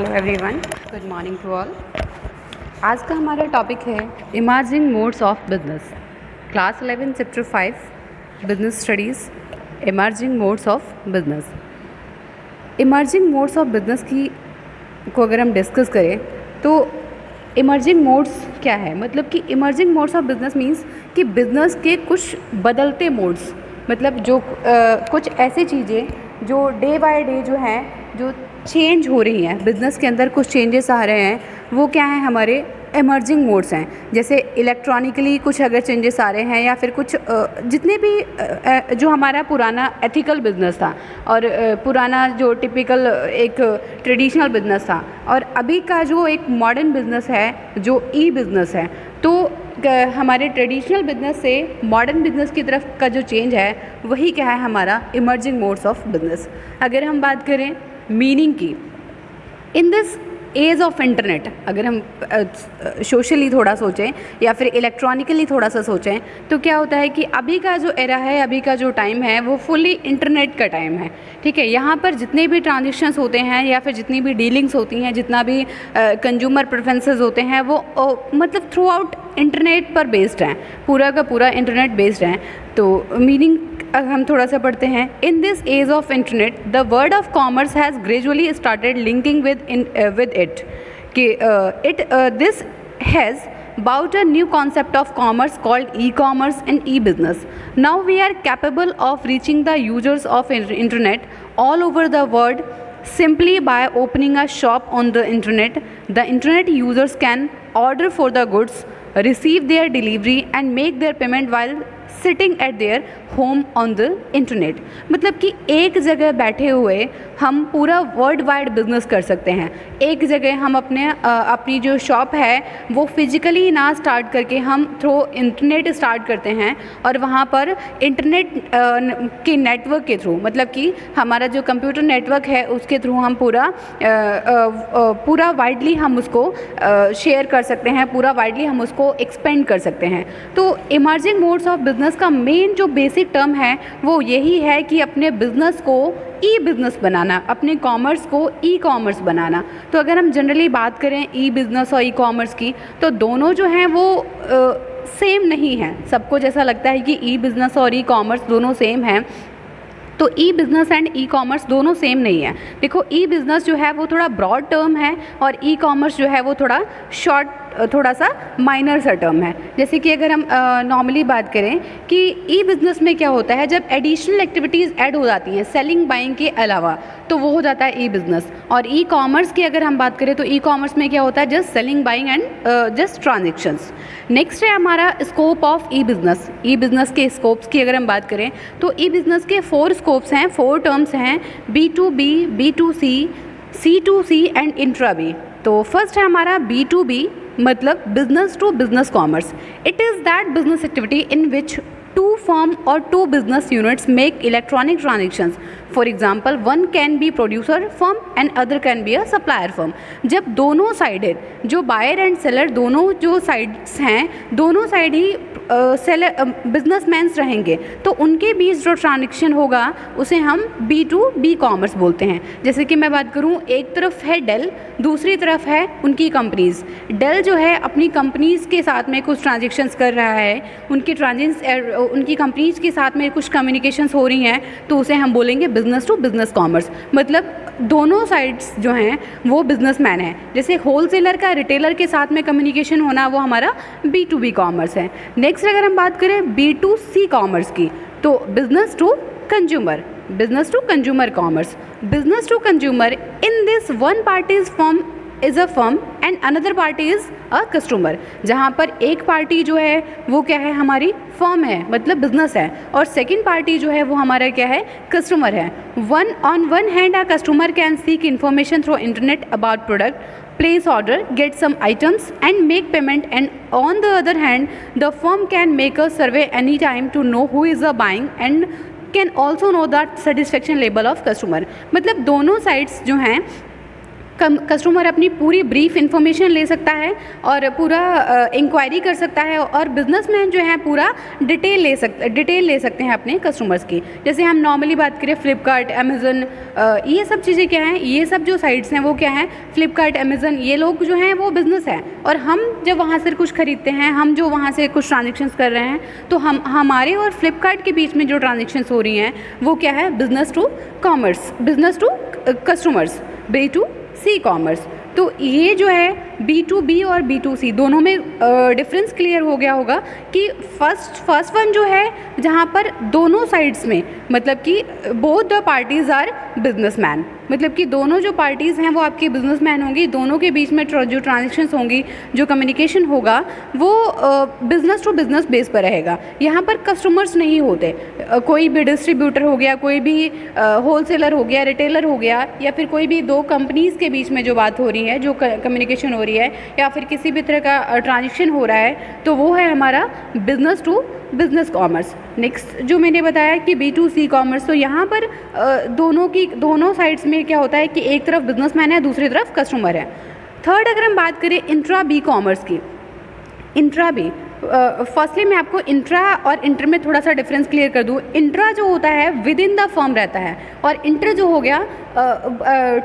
Hello everyone, good morning to all. आज का हमारा टॉपिक है emerging modes of business, class 11 chapter 5 business studies, emerging modes of business. Emerging modes of business को अगर हम discuss करें तो इमर्जिंग मोड्स क्या है, मतलब कि emerging modes of business means कि बिजनेस के कुछ बदलते मोड्स, मतलब जो कुछ ऐसी चीज़ें जो डे बाय डे जो हैं, जो चेंज हो रही हैं, बिज़नेस के अंदर कुछ चेंजेस आ रहे हैं, वो क्या हैं, हमारे इमर्जिंग मोड्स हैं। जैसे इलेक्ट्रॉनिकली कुछ अगर चेंजेस आ रहे हैं, या फिर कुछ जितने भी जो हमारा पुराना एथिकल बिजनेस था और पुराना जो टिपिकल एक ट्रेडिशनल बिजनेस था, और अभी का जो एक मॉडर्न बिजनेस है जो ई बिज़नेस है, तो हमारे ट्रेडिशनल बिजनेस से मॉडर्न बिजनेस की तरफ का जो चेंज है वही क्या है, हमारा इमर्जिंग मोड्स ऑफ बिजनेस। अगर हम बात करें मीनिंग की, in this age of internet, अगर हम सोशली थोड़ा सोचें या फिर इलेक्ट्रॉनिकली थोड़ा सा सोचें, तो क्या होता है कि अभी का जो एरा है, अभी का जो टाइम है, वो फुली इंटरनेट का टाइम है। ठीक है, यहाँ पर जितने भी ट्रांजेक्शन्स होते हैं या फिर जितनी भी डीलिंग्स होती हैं, जितना भी कंज्यूमर प्रेफरेंसेस होते हैं, वो मतलब थ्रू आउट इंटरनेट पर बेस्ड हैं, पूरा का पूरा इंटरनेट बेस्ड हैं। तो मीनिंग हम थोड़ा सा पढ़ते हैं। In this age of internet the word of commerce has gradually started linking with it कि this has about a new concept of commerce called e-commerce and e-business. Now we are capable of reaching the users of internet all over the world simply by opening a shop on the internet. The internet users can order for the goods, receive their delivery and make their payment while sitting at their home on the internet. मतलब कि एक जगह बैठे हुए हम पूरा world wide business कर सकते हैं। एक जगह हम अपनी जो शॉप है वो फिजिकली ना स्टार्ट करके हम थ्रू इंटरनेट स्टार्ट करते हैं, और वहाँ पर इंटरनेट के नेटवर्क के थ्रू, मतलब कि हमारा जो कंप्यूटर नेटवर्क है उसके थ्रू हम पूरा वाइडली हम उसको शेयर कर सकते हैं, पूरा वाइडली हम उसको एक्सपेंड कर सकते हैं। तो इमर्जिंग मोड्स ऑफ बिजनेस का मेन जो बेसिक टर्म है वो यही है कि अपने बिजनेस को ई बिज़नेस बनाना, अपने कॉमर्स को ई कॉमर्स बनाना। तो अगर हम जनरली बात करें ई बिज़नेस और ई कॉमर्स की, तो दोनों जो हैं वो सेम नहीं हैं। सबको जैसा लगता है कि ई बिज़नेस और ई कॉमर्स दोनों सेम हैं, तो e business and e commerce दोनों सेम नहीं है। देखो, ई बिज़नेस जो है वो थोड़ा ब्रॉड टर्म है, और ई कॉमर्स जो है वो थोड़ा सा माइनर सा टर्म है। जैसे कि अगर हम नॉर्मली बात करें कि ई बिज़नेस में क्या होता है, जब एडिशनल एक्टिविटीज़ ऐड हो जाती हैं सेलिंग बाइंग के अलावा, तो वो हो जाता है ई बिज़नेस। और ई कॉमर्स की अगर हम बात करें तो ई कॉमर्स में क्या होता है, just selling buying and just transactions. Next है हमारा scope of E business. E business के स्कोप्स की अगर हम बात करें तो ई बिज़नेस के 4 स्कोप्स हैं, 4 टर्म्स हैं, B2B, B2C, C2C and intra B. तो फर्स्ट है हमारा B2B, मतलब business to business commerce. It is that business activity in which 2 firm or 2 business units make electronic transactions. For example, one can be producer firm and other can be a supplier firm. जब दोनों sided, जो buyer and seller दोनों जो sides हैं, दोनों side ही seller businessman's रहेंगे, तो उनके बीच जो ट्रांजेक्शन होगा उसे हम B2B कॉमर्स बोलते हैं। जैसे कि मैं बात करूँ, एक तरफ है डेल, दूसरी तरफ है उनकी कंपनीज़। डेल जो है अपनी कंपनीज़ के साथ में कुछ ट्रांजेक्शन्स कर रहा है, उनकी कंपनीज़ के साथ में कुछ कम्युनिकेशंस हो रही हैं, तो उसे हम बोलेंगे बिज़नेस टू बिज़नेस कॉमर्स। मतलब दोनों साइड्स जो हैं वो बिजनेसमैन हैं। जैसे होलसेलर का रिटेलर के साथ में कम्युनिकेशन होना, वो हमारा B2B कॉमर्स है। नेक्स्ट अगर हम बात करें B2C कॉमर्स की, तो business to consumer commerce. Business to consumer, in this one parties firm is a firm and another party is a customer. जहाँ पर एक पार्टी जो है वो क्या है, हमारी फर्म है, मतलब बिजनेस है, और सेकंड पार्टी जो है वो हमारा क्या है, कस्टमर है। On one hand a customer can seek information through internet about product, place order, get some items and make payment, and on the other hand the firm can make a survey anytime to know who is buying and can also know the satisfaction level of customer। मतलब दोनों sides जो हैं customer अपनी पूरी brief information ले सकता है और पूरा इंक्वायरी कर सकता है, और बिजनेसमैन जो है पूरा डिटेल ले सकते हैं अपने कस्टमर्स की। जैसे हम नॉर्मली बात करें फ्लिपकार्ट, अमेज़न, ये सब चीज़ें क्या हैं, ये सब जो साइट्स हैं वो क्या हैं, फ्लिपकार्ट, अमेज़न, ये लोग जो हैं वो बिज़नेस है, और हम जब वहाँ से कुछ खरीदते हैं, हम जो वहाँ से कुछ ट्रांजेक्शन्स कर रहे हैं, तो हमारे और फ्लिपकार्ट के बीच में जो ट्रांजेक्शन्स हो रही हैं वो क्या है, business to commerce, business to customers, B2C commerce. तो ये जो है B2B और B2C दोनों में डिफरेंस क्लियर हो गया होगा कि फर्स्ट वन जो है जहाँ पर दोनों साइड्स में, मतलब कि both the parties are businessman, मतलब कि दोनों जो पार्टीज़ हैं वो आपके बिजनेसमैन होंगी, दोनों के बीच में जो ट्रांजेक्शन्स होंगी, जो कम्युनिकेशन होगा वो बिज़नेस टू बिज़नेस बेस पर रहेगा। यहाँ पर कस्टमर्स नहीं होते, कोई भी डिस्ट्रीब्यूटर हो गया, कोई भी होलसेलर हो गया, रिटेलर हो गया, या फिर कोई भी दो कंपनीज़ के बीच में जो बात हो रही है, जो कम्युनिकेशन हो रही है, या फिर किसी भी तरह का ट्रांजेक्शन हो रहा है, तो वो है हमारा business to business commerce. Next जो मैंने बताया कि B2C कॉमर्स, तो यहाँ पर दोनों साइड्स में क्या होता है कि एक तरफ बिजनेसमैन है, दूसरी तरफ कस्टमर है। थर्ड अगर हम बात करें इंट्रा बी कॉमर्स की, इंट्रा बी, फर्स्टली मैं आपको इंट्रा और इंटर में थोड़ा सा डिफरेंस क्लियर कर दूँ। इंट्रा जो होता है विद इन द फर्म रहता है, और इंटर जो हो गया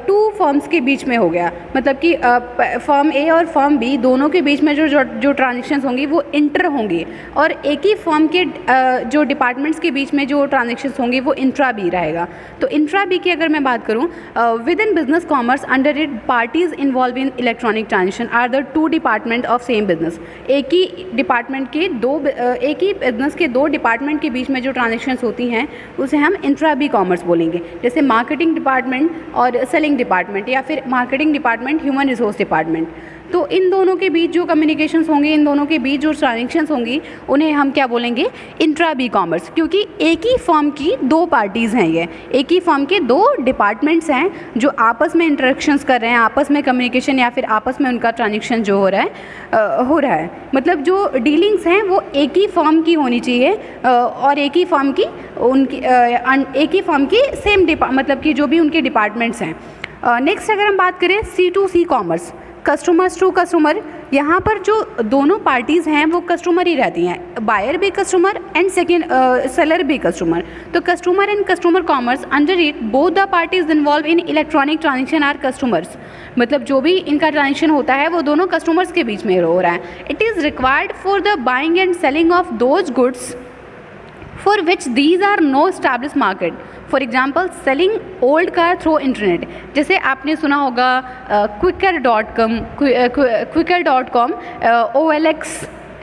टू फर्म्स के बीच में हो गया, मतलब कि फर्म ए और फर्म बी दोनों के बीच में जो ट्रांजेक्शन्स होंगी वो इंटर होंगी, और एक ही फर्म के जो डिपार्टमेंट्स के बीच में जो ट्रांजेक्शन्स होंगी वो इंट्रा बी रहेगा। तो इंट्रा बी की अगर मैं बात करूँ, within business commerce under it parties involve in electronic transaction are the two department of same business. एक ही बिजनेस के दो डिपार्टमेंट के बीच में जो ट्रांजेक्शन्स होती हैं उसे हम इंट्रा बी कॉमर्स बोलेंगे। जैसे मार्केटिंग डिपार्टमेंट और सेलिंग डिपार्टमेंट, या फिर marketing department, human resource department, तो इन दोनों के बीच जो कम्युनिकेशंस होंगे, इन दोनों के बीच जो ट्रांजेक्शन्स होंगी, उन्हें हम क्या बोलेंगे, इंट्रा बी कॉमर्स। क्योंकि एक ही फर्म की दो पार्टीज़ हैं, ये एक ही फर्म के दो डिपार्टमेंट्स हैं जो आपस में इंटरेक्शंस कर रहे हैं, आपस में कम्युनिकेशन या फिर आपस में उनका ट्रांजेक्शन जो हो रहा है, मतलब जो डीलिंग्स हैं वो एक ही फर्म की होनी चाहिए, और एक ही फर्म की सेम मतलब कि जो भी उनके डिपार्टमेंट्स हैं। नेक्स्ट अगर हम बात करें C2C commerce, customers to customer, यहाँ पर जो दोनों पार्टीज़ हैं वो कस्टमर ही रहती हैं, बायर भी कस्टमर एंड सेलर भी कस्टमर। तो customer and customer commerce under it both the parties involve in electronic transaction are customers, मतलब जो भी इनका ट्रांजेक्शन होता है वो दोनों कस्टमर्स के बीच में हो रहा है। It is required for the buying and selling of those goods for which these are no established market. For example, selling old car through internet. जैसे आपने सुना होगा quicker.com, OLX,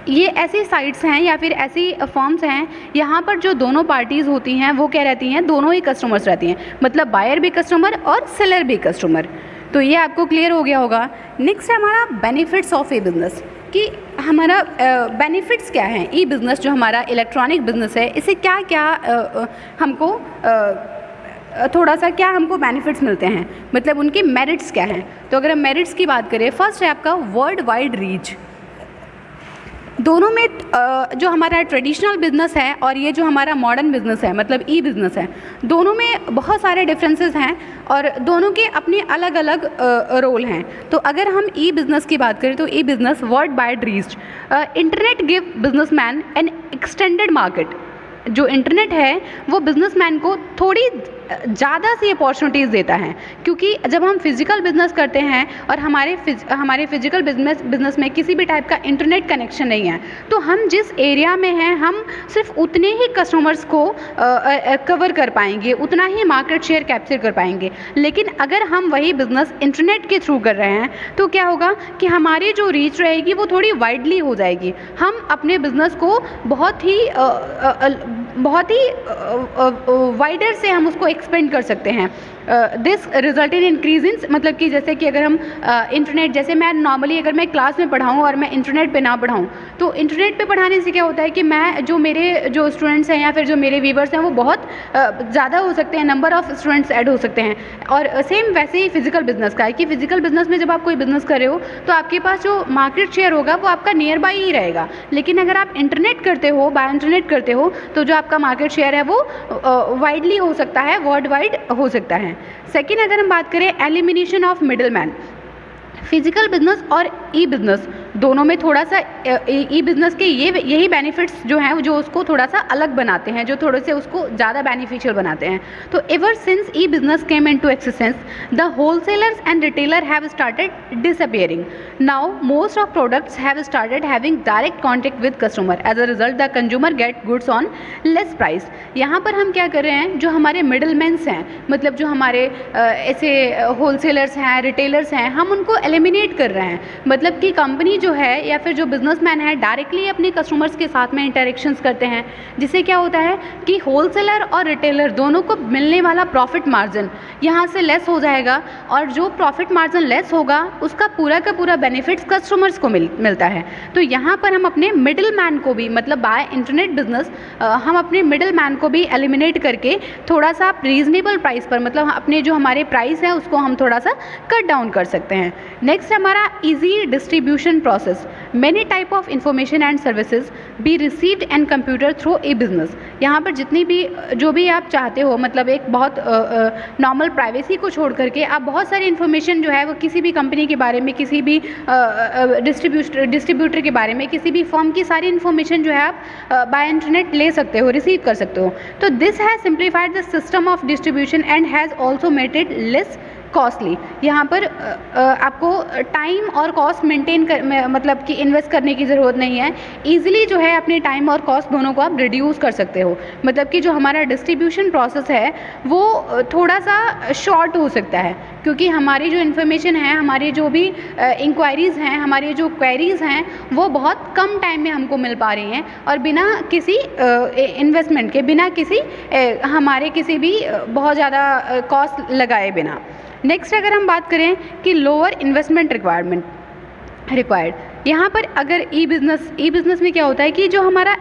ये ऐसी साइट्स हैं या फिर ऐसी फॉर्म्स हैं, यहाँ पर जो दोनों पार्टीज़ होती हैं वो क्या रहती हैं, दोनों ही कस्टमर्स रहती हैं, मतलब बायर भी कस्टमर और सेलर भी कस्टमर। तो ये आपको क्लियर हो गया होगा। नेक्स्ट है हमारा बेनिफिट्स ऑफ ई बिज़नेस, कि हमारा बेनिफिट्स क्या हैं। ई बिज़नेस जो हमारा इलेक्ट्रॉनिक बिज़नेस है, इसे क्या क्या हमको थोड़ा सा क्या हमको बेनिफिट्स मिलते हैं, मतलब उनके मेरिट्स क्या हैं। तो अगर हम मेरिट्स की बात करें, फर्स्ट है आपका वर्ल्ड वाइड रीच। दोनों में जो हमारा ट्रेडिशनल बिज़नेस है और ये जो हमारा मॉडर्न बिज़नेस है, मतलब ई बिज़नेस है, दोनों में बहुत सारे डिफरेंसेस हैं और दोनों के अपने अलग अलग रोल हैं। तो अगर हम ई बिज़नेस की बात करें तो e business world wide reach. Internet give businessman an extended market. जो इंटरनेट है वो बिजनेसमैन को थोड़ी ज़्यादा सी अपॉर्चुनिटीज़ देता है, क्योंकि जब हम फिज़िकल बिज़नेस करते हैं और हमारे फिज़िकल बिज़नेस में किसी भी टाइप का इंटरनेट कनेक्शन नहीं है, तो हम जिस एरिया में हैं हम सिर्फ उतने ही कस्टमर्स को कवर कर पाएंगे, उतना ही मार्केट शेयर कैप्चर कर पाएंगे। लेकिन अगर हम वही बिज़नेस इंटरनेट के थ्रू कर रहे हैं तो क्या होगा कि हमारी जो रीच रहेगी वो थोड़ी वाइडली हो जाएगी। हम अपने बिज़नेस को बहुत ही वाइडर से हम उसको एक्सपेंड कर सकते हैं। This result in increase in, मतलब कि जैसे कि अगर हम इंटरनेट, जैसे मैं नॉर्मली अगर मैं क्लास में पढ़ाऊँ और मैं इंटरनेट पे ना पढ़ाऊँ, तो इंटरनेट पे पढ़ाने से क्या होता है कि मैं जो स्टूडेंट्स हैं या फिर जो मेरे व्यूवर्स हैं वो बहुत ज़्यादा हो सकते हैं, नंबर ऑफ़ स्टूडेंट्स ऐड हो सकते हैं। और सेम वैसे ही फिजिकल बिजनेस का है कि फिजिकल बिजनेस में जब आप कोई बिजनेस कर रहे हो तो आपके पास जो मार्केट शेयर होगा वो आपका नियर बाई ही रहेगा। लेकिन अगर आप इंटरनेट करते हो, बाय इंटरनेट करते हो, तो जो आपका मार्केट शेयर है वो वाइडली हो सकता है, वर्ल्ड वाइड हो सकता है। हैं। सेकेंड अगर हम बात करें elimination of middle man, physical business और ई बिजनेस दोनों में थोड़ा सा ई बिजनेस के यही बेनिफिट्स जो हैं जो उसको थोड़ा सा अलग बनाते हैं, जो थोड़े से उसको ज़्यादा बेनिफिशियल बनाते हैं। तो ever since e business came into existence the wholesalers and retailer have started disappearing. Now most of products have started having direct contact with customer, as a result the consumer get goods on less price. यहाँ पर हम क्या कर रहे हैं, जो हमारे middle mains हैं, मतलब जो हमारे ऐसे होलसेलर्स हैं, रिटेलर्स हैं, हम उनको एलिमिनेट कर रहे हैं। मतलब कि कंपनी जो है या फिर जो बिजनेसमैन है डायरेक्टली अपने कस्टमर्स के साथ में इंटरेक्शंस करते हैं, जिससे क्या होता है कि होलसेलर और रिटेलर दोनों को मिलने वाला प्रॉफिट मार्जिन यहाँ से लेस हो जाएगा, और जो प्रॉफिट मार्जिन लेस होगा उसका पूरा का पूरा बेनिफिट्स कस्टमर्स को मिलता है। तो यहाँ पर हम अपने मिडिल मैन को भी, मतलब बाय इंटरनेट बिजनेस हम अपने मिडिल मैन को भी एलिमिनेट करके थोड़ा सा रीजनेबल प्राइस पर, मतलब अपने जो हमारे प्राइस है उसको हम थोड़ा सा कट डाउन कर सकते हैं। नेक्स्ट हमारा easy distribution process, many type of information and services be received and computer through E business. यहाँ पर जितनी भी जो भी आप चाहते हो, मतलब एक बहुत नॉर्मल प्राइवेसी को छोड़ करके आप बहुत सारी इन्फॉर्मेशन जो है वो किसी भी कंपनी के बारे में, किसी भी डिस्ट्रीब्यूटर के बारे में, किसी भी फर्म की सारी इन्फॉर्मेशन जो है आप बाय इंटरनेट ले सकते हो, रिसीव कर सकते हो। तो this has simplified the system of distribution and has also made it less costly. यहाँ पर आपको टाइम और कॉस्ट मेंटेन कर, मतलब कि इन्वेस्ट करने की ज़रूरत नहीं है। ईजिली जो है अपने टाइम और कॉस्ट दोनों को आप रिड्यूस कर सकते हो। मतलब कि जो हमारा डिस्ट्रीब्यूशन प्रोसेस है वो थोड़ा सा शॉर्ट हो सकता है, क्योंकि हमारी जो इन्फॉर्मेशन है, हमारी जो भी इंक्वायरीज़ हैं, हमारी जो क्वेरीज़ हैं, वो बहुत कम टाइम में हमको मिल पा रही हैं, और बिना किसी इन्वेस्टमेंट के, बिना किसी हमारे किसी भी बहुत ज़्यादा कॉस्ट लगाए बिना। नेक्स्ट अगर हम बात करें कि लोअर इन्वेस्टमेंट रिक्वायर्ड, यहाँ पर अगर ई बिज़नेस में क्या होता है कि जो हमारा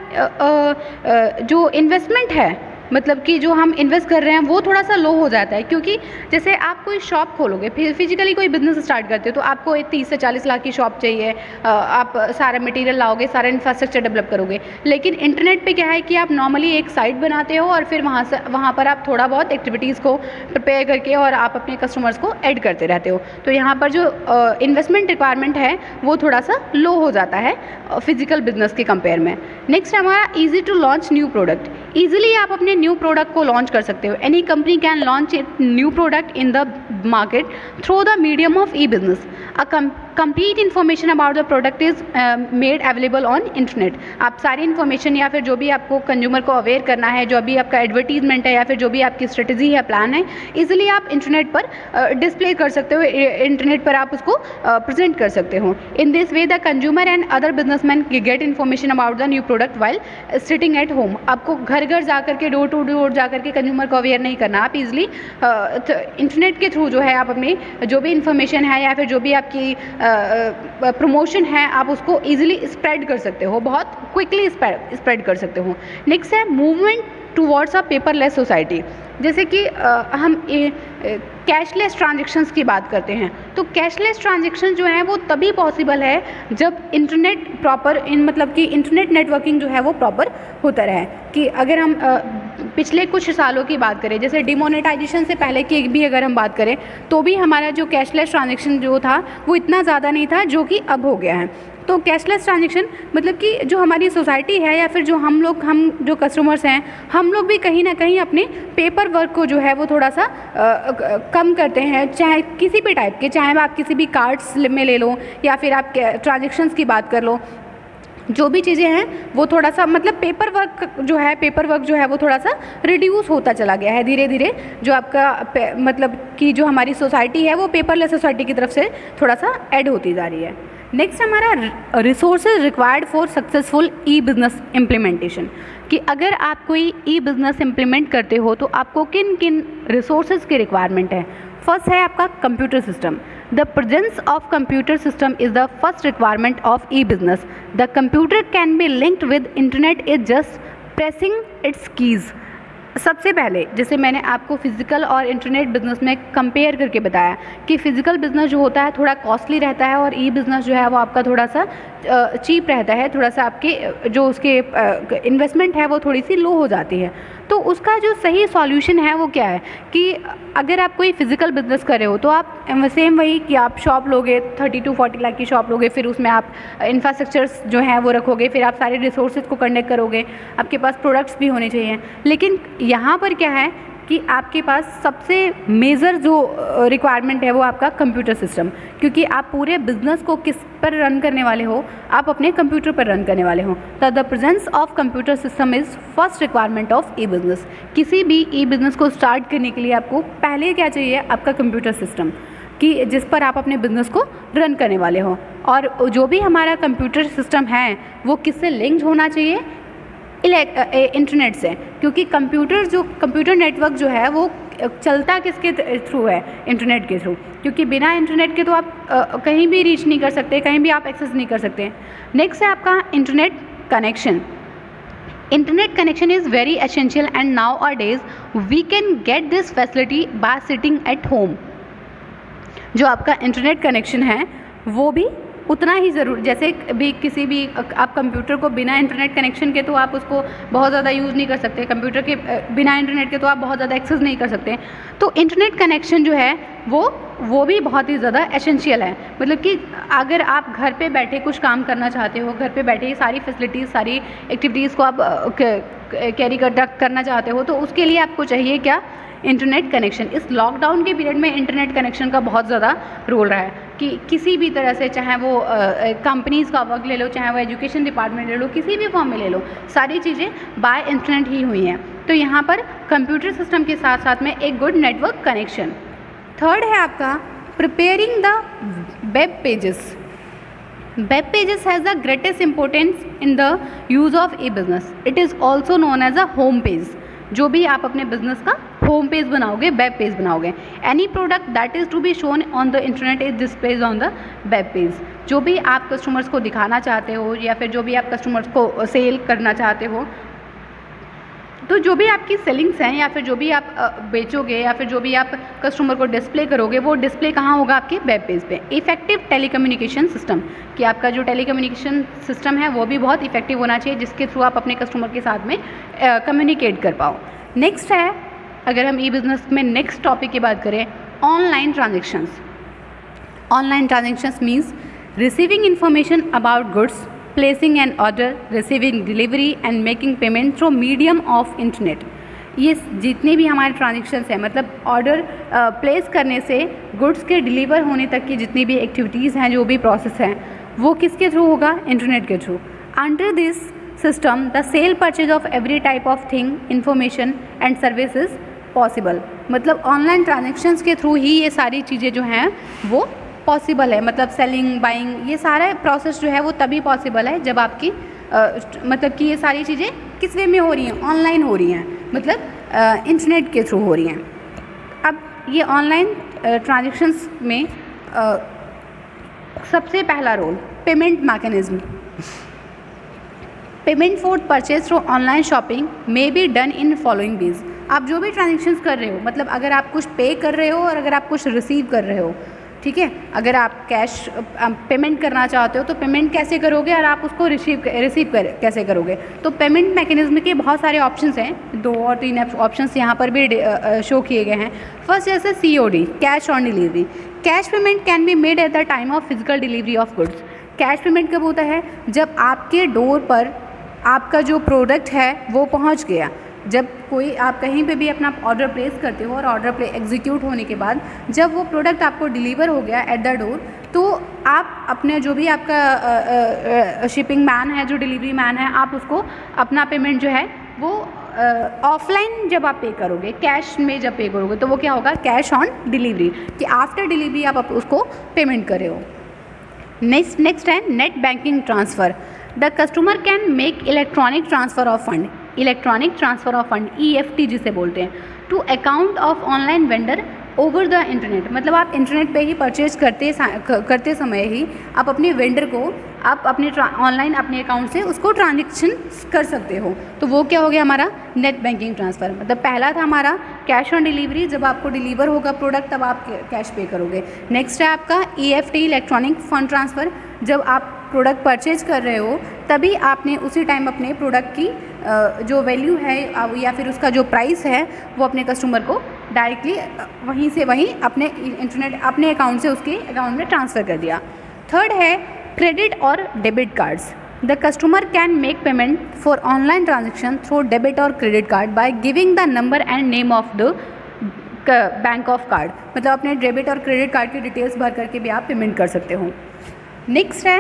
जो इन्वेस्टमेंट है, मतलब कि जो हम इन्वेस्ट कर रहे हैं वो थोड़ा सा लो हो जाता है। क्योंकि जैसे आप कोई शॉप खोलोगे, फिजिकली कोई बिजनेस स्टार्ट करते हो, तो आपको 30 से 40 लाख की शॉप चाहिए, आप सारा मटेरियल लाओगे, सारा इंफ्रास्ट्रक्चर डेवलप करोगे। लेकिन इंटरनेट पे क्या है कि आप नॉर्मली एक साइट बनाते हो और फिर वहाँ पर आप थोड़ा बहुत एक्टिविटीज़ को प्रिपेयर करके और आप अपने कस्टमर्स को ऐड करते रहते हो। तो यहाँ पर जो इन्वेस्टमेंट रिक्वायरमेंट है वो थोड़ा सा लो हो जाता है फिजिकल बिजनेस के कंपेयर में। नेक्स्ट हमारा easy to launch new product, easily आप अपने न्यू प्रोडक्ट को लॉन्च कर सकते हो। Any company can launch it new product in the market through the medium of e business. A complete information about the product is made available on internet. आप सारी information या फिर जो भी आपको कंज्यूमर को अवेयर करना है, जो भी आपका एडवर्टीजमेंट है या फिर जो भी आपकी स्ट्रेटजी है, प्लान है, इजीली आप इंटरनेट पर डिस्प्ले कर सकते हो, इंटरनेट पर आप उसको प्रेजेंट कर सकते हो। In this way the consumer and other businessman get information about the new product while sitting at home. आपको घर घर जा करके, डोर टू डोर जा करके कंज्यूमर को अवेयर नहीं करना, आप इजीली इंटरनेट के थ्रू जो है आप अपनी जो भी इन्फॉर्मेशन है या फिर जो भी आपकी प्रमोशन है आप उसको इजीली स्प्रेड कर सकते हो, बहुत क्विकली स्प्रेड कर सकते हो। नेक्स्ट है movement towards a paperless society. जैसे कि हम कैशलेस ट्रांजेक्शंस की बात करते हैं, तो कैशलेस ट्रांजेक्शन जो है वो तभी पॉसिबल है जब इंटरनेट प्रॉपर मतलब कि इंटरनेट नेटवर्किंग जो है वो प्रॉपर होता रहे। कि अगर हम पिछले कुछ सालों की बात करें, जैसे डिमोनेटाइजेशन से पहले की भी अगर हम बात करें, तो भी हमारा जो कैशलेस ट्रांजेक्शन जो था वो इतना ज़्यादा नहीं था जो कि अब हो गया है। तो कैशलेस ट्रांजेक्शन मतलब कि जो हमारी सोसाइटी है या फिर जो हम जो कस्टमर्स हैं, हम लोग भी कहीं ना कहीं अपने पेपर वर्क को जो है वो थोड़ा सा कम करते हैं, चाहे किसी भी टाइप के, चाहे आप किसी भी कार्ड्स में ले लो या फिर आप ट्रांजेक्शन्स की बात कर लो, जो भी चीज़ें हैं वो थोड़ा सा मतलब पेपर वर्क जो है वो थोड़ा सा रिड्यूस होता चला गया है धीरे धीरे। जो आपका मतलब कि जो हमारी सोसाइटी है वो पेपरलेस सोसाइटी की तरफ से थोड़ा सा ऐड होती जा रही है। नेक्स्ट हमारा resources required for successful E business implementation, कि अगर आप कोई ई बिज़नेस इम्प्लीमेंट करते हो तो आपको किन किन रिसोर्सेज की रिक्वायरमेंट है। फर्स्ट है आपका computer system. The presence of computer system is the first requirement of E business. The computer can be linked with internet is just pressing it's keys. सबसे पहले जैसे मैंने आपको फिज़िकल और इंटरनेट बिज़नेस में कंपेयर करके बताया कि फ़िज़िकल बिज़नेस जो होता है थोड़ा कॉस्टली रहता है और ई बिज़नेस जो है वो आपका थोड़ा सा चीप रहता है, थोड़ा सा आपके जो उसके इन्वेस्टमेंट है वो थोड़ी सी लो हो जाती है। तो उसका जो सही सॉल्यूशन है वो क्या है कि अगर आप कोई फिजिकल बिजनेस कर रहे हो तो आप सेम वही कि आप शॉप लोगे 30 to 40 लाख की शॉप लोगे, फिर उसमें आप इंफ्रास्ट्रक्चर्स जो है वो रखोगे, फिर आप सारे रिसोर्सेज को कनेक्ट करोगे, आपके पास प्रोडक्ट्स भी होने चाहिए। लेकिन यहाँ पर क्या है कि आपके पास सबसे मेजर जो रिक्वायरमेंट है वो आपका कंप्यूटर सिस्टम, क्योंकि आप पूरे बिजनेस को किस पर रन करने वाले हो, आप अपने कंप्यूटर पर रन करने वाले हो। The presence of computer system is first requirement of e business. किसी भी ई बिजनेस को स्टार्ट करने के लिए आपको पहले क्या चाहिए, आपका कंप्यूटर सिस्टम, कि जिस पर आप अपने बिजनेस को रन करने वाले हो। और जो भी हमारा कंप्यूटर सिस्टम है वो किससे लिंक्ड होना चाहिए, इंटरनेट से, क्योंकि कंप्यूटर नेटवर्क जो है वो चलता किसके थ्रू है, इंटरनेट के थ्रू, क्योंकि बिना इंटरनेट के तो आप कहीं भी रीच नहीं कर सकते, कहीं भी आप एक्सेस नहीं कर सकते। नेक्स्ट है आपका internet connection. Internet connection is very essential and nowadays we can get this facility by sitting at home. जो आपका इंटरनेट कनेक्शन है वो भी उतना ही ज़रूरी, जैसे भी किसी भी आप कंप्यूटर को बिना इंटरनेट कनेक्शन के तो आप उसको बहुत ज़्यादा यूज़ नहीं कर सकते, कंप्यूटर के बिना इंटरनेट के तो आप बहुत ज़्यादा एक्सेस नहीं कर सकते। तो इंटरनेट कनेक्शन जो है वो भी बहुत ही ज़्यादा एसेंशियल है। मतलब कि अगर आप घर पे बैठे कुछ काम करना चाहते हो, घर पे बैठे सारी फैसिलिटीज़, सारी एक्टिविटीज़ को आप कैरी करना चाहते हो, तो उसके लिए आपको चाहिए क्या, इंटरनेट कनेक्शन। इस लॉकडाउन के पीरियड में इंटरनेट कनेक्शन का बहुत ज़्यादा रोल रहा है कि किसी भी तरह से, चाहे वो कंपनीज़ का वर्क ले लो, चाहे वो एजुकेशन डिपार्टमेंट ले लो, किसी भी फॉर्म में ले लो, सारी चीज़ें बाय इंटरनेट ही हुई हैं। तो यहाँ पर कंप्यूटर सिस्टम के साथ साथ में एक गुड नेटवर्क कनेक्शन। थर्ड है आपका preparing the web pages. Web pages has the greatest importance in the use of e business. It is also known as a home page. जो भी आप अपने बिजनेस का होम पेज बनाओगे, web page बनाओगे, any product that is to be shown on the internet is displays on the web page. जो भी आप कस्टमर्स को दिखाना चाहते हो या फिर जो भी आप कस्टमर्स को सेल करना चाहते हो, तो जो भी आपकी सेलिंग्स हैं या फिर जो भी आप बेचोगे या फिर जो भी आप कस्टमर को डिस्प्ले करोगे, वो डिस्प्ले कहाँ होगा, आपके वेब पेज पे। इफेक्टिव टेलीकम्युनिकेशन सिस्टम, कि आपका जो टेलीकम्युनिकेशन सिस्टम है वो भी बहुत इफेक्टिव होना चाहिए, जिसके थ्रू आप अपने कस्टमर के साथ में कम्युनिकेट कर पाओ। नेक्स्ट है, अगर हम ई बिज़नेस में नेक्स्ट टॉपिक की बात करें, online transactions. Online transactions means receiving information about goods, placing an order, receiving delivery and making payment through medium of internet. ये जितने भी हमारे ट्रांजेक्शन्स हैं, मतलब ऑर्डर प्लेस करने से गुड्स के डिलीवर होने तक की जितनी भी एक्टिविटीज़ हैं, जो भी प्रोसेस हैं, वो किसके थ्रू होगा, इंटरनेट के through. Under this system the cell purchase of every type of thing, information and services possible. मतलब ऑनलाइन ट्रांजेक्शन्स के थ्रू ही ये सारी चीज़ें जो हैं वो पॉसिबल है। मतलब सेलिंग, बाइंग, ये सारा प्रोसेस जो है वो तभी पॉसिबल है जब आपकी मतलब कि ये सारी चीज़ें किस वे में हो रही हैं, ऑनलाइन हो रही हैं, मतलब इंटरनेट के थ्रू हो रही हैं। अब ये ऑनलाइन ट्रांजेक्शन्स में सबसे पहला role payment mechanism. Payment for purchase through online shopping may be done in following ways. आप जो भी ट्रांजेक्शन्स कर रहे हो, मतलब अगर आप कुछ पे कर रहे हो और अगर आप कुछ रिसीव कर रहे हो, ठीक है, अगर आप कैश पेमेंट करना चाहते हो तो पेमेंट कैसे करोगे और आप उसको रिसीव कैसे करोगे। तो पेमेंट मैकेनिज्म के बहुत सारे ऑप्शंस हैं, 2 और 3 ऑप्शंस यहाँ पर भी शो किए गए हैं। फर्स्ट जैसे COD, cash on delivery. Cash payment can be made at the time of physical delivery of goods. Cash payment कब होता है, जब आपके डोर पर आपका जो प्रोडक्ट है वो पहुँच गया। जब कोई आप कहीं पे भी अपना ऑर्डर प्लेस करते हो और ऑर्डर एग्जीक्यूट होने के बाद जब वो प्रोडक्ट आपको डिलीवर हो गया एट द डोर, तो आप अपने जो भी आपका शिपिंग मैन है, जो डिलीवरी मैन है, आप उसको अपना पेमेंट जो है वो ऑफलाइन जब आप पे करोगे, कैश में जब पे करोगे, तो वो क्या होगा, कैश ऑन डिलीवरी, कि आफ्टर डिलीवरी आप उसको पेमेंट कर रहे हो। नेक्स्ट है net banking transfer. The customer can make electronic transfer of fund. Electronic transfer of fund, EFT जिसे बोलते हैं, to account of online vendor over the internet. मतलब आप इंटरनेट पे ही परचेज करते समय ही आप अपने वेंडर को आप अपने ऑनलाइन अपने अकाउंट से उसको ट्रांजेक्शन कर सकते हो। तो वो क्या हो गया हमारा नेट बैंकिंग ट्रांसफ़र। मतलब पहला था हमारा कैश ऑन डिलीवरी, जब आपको डिलीवर होगा प्रोडक्ट तब आप कैश पे करोगे। नेक्स्ट है आपका EFT, इलेक्ट्रॉनिक फंड ट्रांसफ़र। जब आप प्रोडक्ट परचेज कर रहे हो तभी आपने उसी टाइम अपने प्रोडक्ट की जो वैल्यू है या फिर उसका जो प्राइस है वो अपने कस्टमर को डायरेक्टली वहीं से वहीं अपने अकाउंट से उसके अकाउंट में ट्रांसफ़र कर दिया। थर्ड है क्रेडिट और debit cards. The customer can make payment for online transaction through debit और credit card by giving the number and name of the bank of card. मतलब अपने डेबिट और क्रेडिट कार्ड की details भर करके भी आप पेमेंट कर सकते हो। नेक्स्ट है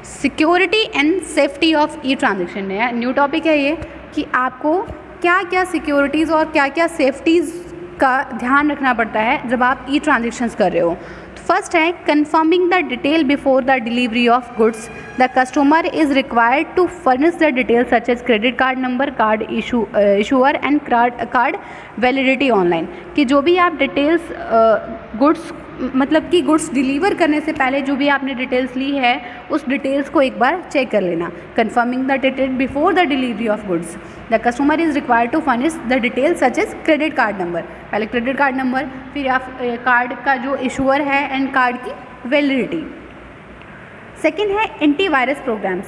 security and safety of E transaction. New topic है ये कि आपको क्या क्या सिक्योरिटीज़ और क्या क्या सेफ्टीज़ का ध्यान रखना पड़ता है जब आप ई ट्रांजेक्शन्स कर रहे हो। फर्स्ट है confirming the detail before the delivery of goods. The customer is required to furnish the detail such as credit card number, card issuer and card validity online. कि जो भी आप डिटेल्स गुड्स मतलब कि गुड्स डिलीवर करने से पहले जो भी आपने डिटेल्स ली है उस डिटेल्स को एक बार चेक कर लेना। Confirming the detail before the delivery of goods. The customer is required to furnish the detail such as credit card number, पहले क्रेडिट कार्ड नंबर, फिर आप कार्ड का जो इशूअर है एंड कार्ड की वैलिडिटी। सेकेंड है antivirus programs.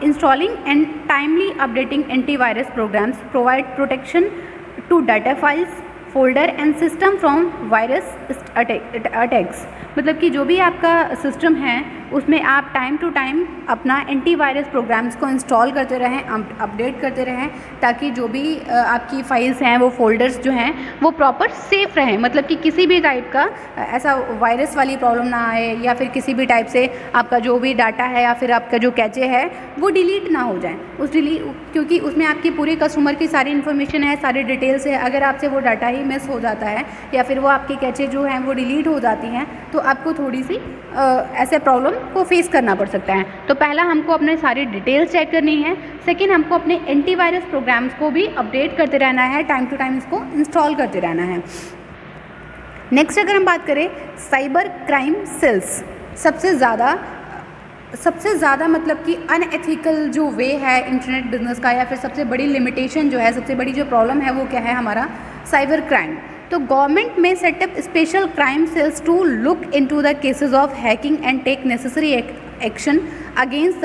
Installing and timely updating antivirus programs provide protection to data files, folder and system from virus attacks. मतलब कि जो भी आपका सिस्टम है उसमें आप टाइम टू टाइम अपना एंटीवायरस प्रोग्राम्स को इंस्टॉल करते रहें, अपडेट करते रहें, ताकि जो भी आपकी फाइल्स हैं वो फोल्डर्स जो हैं वो प्रॉपर सेफ़ रहें। मतलब कि किसी भी टाइप का ऐसा वायरस वाली प्रॉब्लम ना आए या फिर किसी भी टाइप से आपका जो भी डाटा है या फिर आपका जो कैचे है वो डिलीट ना हो जाए। क्योंकि उसमें आपकी पूरी कस्टमर की सारी इन्फॉर्मेशन है, सारी डिटेल्स है। अगर आपसे वो डाटा ही मिस हो जाता है या फिर वो आपके कैचे जो हैं वो डिलीट हो जाती हैं तो आपको थोड़ी सी ऐसे प्रॉब्लम को फेस करना पड़ सकता है। तो पहला हमको अपने सारी डिटेल्स चेक करनी है। सेकेंड हमको अपने एंटीवायरस प्रोग्राम्स को भी अपडेट करते रहना है, टाइम टू टाइम इसको इंस्टॉल करते रहना है। नेक्स्ट अगर हम बात करें साइबर क्राइम सेल्स, सबसे ज़्यादा मतलब कि अनएथिकल जो वे है इंटरनेट बिजनेस का या फिर सबसे बड़ी लिमिटेशन जो है, सबसे बड़ी जो प्रॉब्लम है वो क्या है, हमारा साइबर क्राइम। तो गवर्नमेंट में setup special crime cells to look into the cases of hacking and take necessary action against the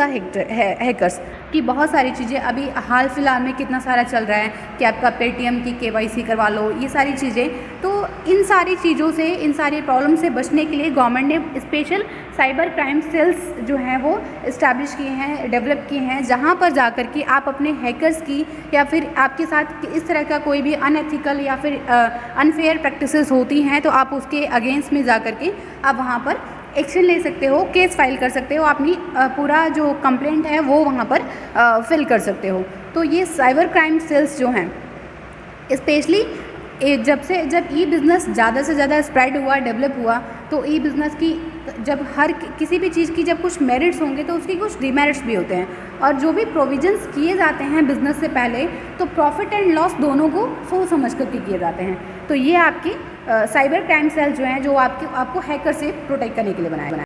hackers. कि बहुत सारी चीज़ें अभी हाल फिलहाल में कितना सारा चल रहा है कि आपका पेटीएम की KYC करवा लो, ये सारी चीज़ें। तो इन सारी चीज़ों से, इन सारी प्रॉब्लम से बचने के लिए गवर्नमेंट ने स्पेशल साइबर क्राइम सेल्स जो हैं वो इस्टेब्लिश किए हैं, डेवलप किए हैं, जहाँ पर जाकर कि आप अपने हैकर्स की या फिर आपके साथ इस तरह का कोई भी अनएथिकल या फिर अनफेयर प्रैक्टिसेस होती हैं तो आप उसके अगेंस्ट में जाकर के आप वहाँ पर एक्शन ले सकते हो, केस फाइल कर सकते हो, अपनी पूरा जो कंप्लेंट है वो वहाँ पर फिल कर सकते हो। तो ये साइबर क्राइम सेल्स जो हैं स्पेशली जब ई बिज़नेस ज़्यादा से ज़्यादा स्प्रेड हुआ, डेवलप हुआ, तो ई बिज़नेस की जब किसी भी चीज़ की जब कुछ मेरिट्स होंगे तो उसके कुछ डिमेरिट्स भी होते हैं। और जो भी प्रोविजंस किए जाते हैं बिज़नेस से पहले तो प्रॉफिट एंड लॉस दोनों को सोच समझ करके किए जाते हैं। तो ये आपकी साइबर क्राइम सेल जो हैं जो आपको हैकर से प्रोटेक्ट करने के लिए बनाया